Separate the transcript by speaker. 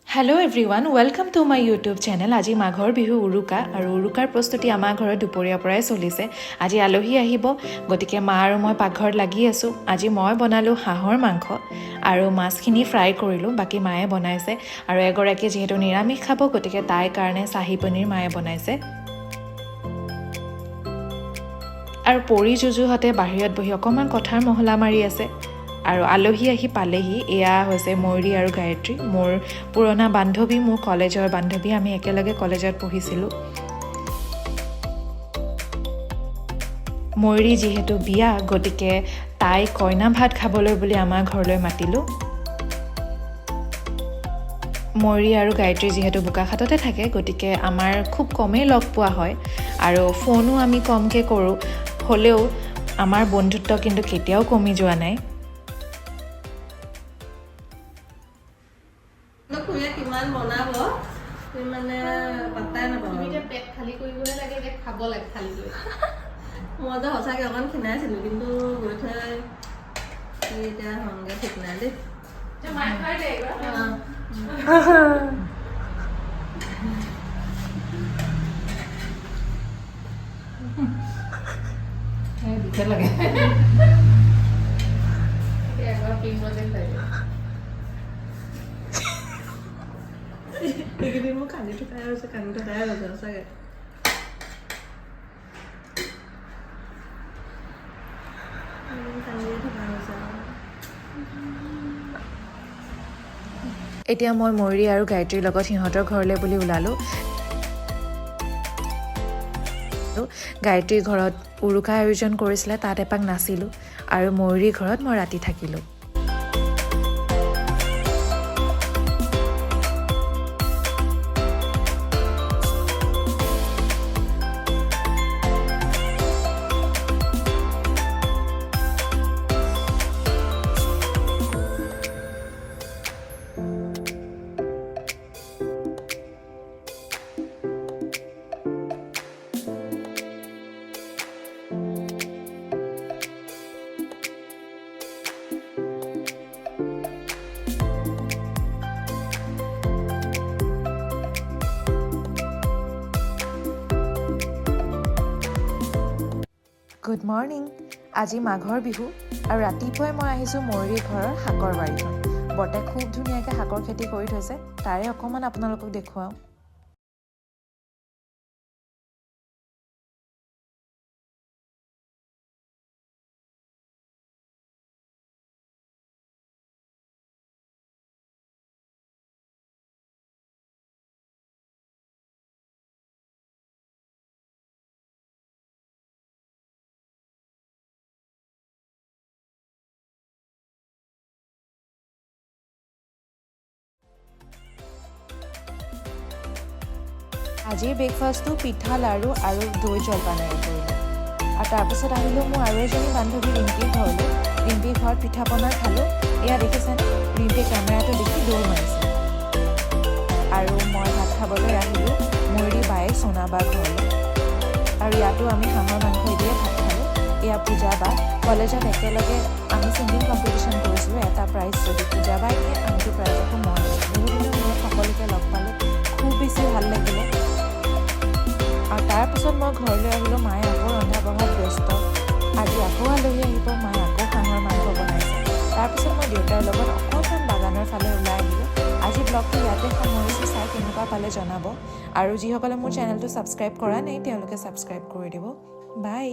Speaker 1: Hello' everyone welcome to my YouTube channel. আজি মাঘৰ বিহু উৰুকা আৰু উৰুকাৰ প্ৰস্তুতি আমাৰ ঘৰত দুপৰীয়াৰ পৰাই চলিছে। আজি আলহী আহিব, গতিকে মা আৰু মই পাকঘৰত লাগি আছোঁ। আজি মই বনালোঁ হাঁহৰ মাংস আৰু মাছখিনি ফ্ৰাই কৰিলোঁ, বাকী মায়ে বনাইছে। আৰু এগৰাকী যিহেতু নিৰামিষ খাব, গতিকে তাইৰ কাৰণে চাহী পনীৰ মায়ে বনাইছে। আৰু পৰি যুযুহঁতে বাহিৰত বহি অকণমান কথাৰ মহলা মাৰি আছে। আৰু আলহী আহি পালেহি। এয়া হৈছে ময়ূৰী আৰু গায়ত্ৰী, মোৰ পুৰণা বান্ধৱী, মোৰ কলেজৰ বান্ধৱী। আমি একেলগে কলেজত পঢ়িছিলোঁ। ময়ূৰী যিহেতু বিয়া, গতিকে তাই কইনা ভাত খাবলৈ বুলি আমাৰ ঘৰলৈ মাতিলোঁ। ময়ূৰী আৰু গায়ত্ৰী যিহেতু বোকাখাততে থাকে, গতিকে আমাৰ খুব কমেই লগ পোৱা হয় আৰু ফোনো আমি কমকৈ কৰোঁ। হ'লেও আমাৰ বন্ধুত্ব কিন্তু কেতিয়াও কমি যোৱা নাই।
Speaker 2: কিমান বনাব মানে পাত্তাই নাপাওঁ।
Speaker 3: তুমি এতিয়া পেট খালী কৰিবহে লাগে, এতিয়া খাব লাগে খালী কৰি।
Speaker 2: মই যে সঁচাকৈ অকণ ক্ষীণাইছিলোঁ, কিন্তু গৈ থৈ এতিয়া সংগে ঠিক নাই দেই।
Speaker 3: মায়ে খাই দে দুখে লাগে এবাৰ পিংকতে খাই দিয়ে।
Speaker 2: এইকেইদিন মোৰ কান্দি থকাই হৈছে সঁচাকৈ।
Speaker 1: এতিয়া মই ময়ূৰী আৰু গায়ত্ৰীৰ লগত সিহঁতৰ ঘৰলৈ বুলি ওলালোঁ। গায়ত্ৰীৰ ঘৰত উৰুকা আয়োজন কৰিছিলে, তাত এপাক নাচিলোঁ আৰু ময়ূৰীৰ ঘৰত মই ৰাতি থাকিলোঁ। Good morning. আজি মাঘৰ বিহু আৰু ৰাতিপুৱাই মই আহিছোঁ ময়ূৰীৰ ঘৰৰ শাকৰ বাৰীখন। বৰ্তাই খুব ধুনীয়াকৈ শাকৰ খেতি কৰি থৈছে, তাৰে অকণমান আপোনালোকক দেখুৱাওঁ। আজিৰ ব্ৰেকফাষ্টটো পিঠা, লাড়ু আৰু দৈ জলপানেৰে কৰিলোঁ। আৰু তাৰপিছত আহিলোঁ মোৰ আৰু এজনী বান্ধৱী ৰিম্পীৰ ঘৰলৈ। ৰিম্পীৰ ঘৰত পিঠা পনা খালোঁ। এয়া দেখিছেনে, ৰিম্পীয়ে কেমেৰাটো দেখি দৌৰ মাৰিছে। আৰু মই ভাত খাবলৈ আহিলোঁ ময়ূৰী বায়েক সোণাবাৰ ঘৰলৈ। আৰু ইয়াতো আমি হাঁহৰ মাংস দিয়ে ভাত খালোঁ। এয়া পূজা বা, কলেজত একেলগে আমি ছিংগিং কম্পিটিশ্যন কৰিছিলোঁ। এটা প্ৰাইজ যদি পূজা বাই দিয়ে, আমিতো প্ৰাইজ আকৌ মই বহুদিনৰ মূৰত সকলোকে লগ পালোঁ, খুব বেছি ভাল লাগিলে। আৰু তাৰপিছত মই ঘৰলৈ আহিলোঁ। মায়ে আকৌ ৰন্ধা বঢ়াত ব্যস্ত। আজি আকৌ আলহী আহিব, মায়ে আকৌ হাঁহৰ মাংস বনাইছে। তাৰপিছত মই দেউতাৰ লগত অকণমান বাগানৰ ফালে ওলাই আহিলোঁ। আজি ব্লগটো ইয়াতে সামৰিছোঁ। চাই কেনেকুৱা পালে জনাব। আৰু যিসকলে মোৰ চেনেলটো ছাবস্ক্ৰাইব কৰা নাই, তেওঁলোকে ছাবস্ক্ৰাইব কৰি দিব। বাই।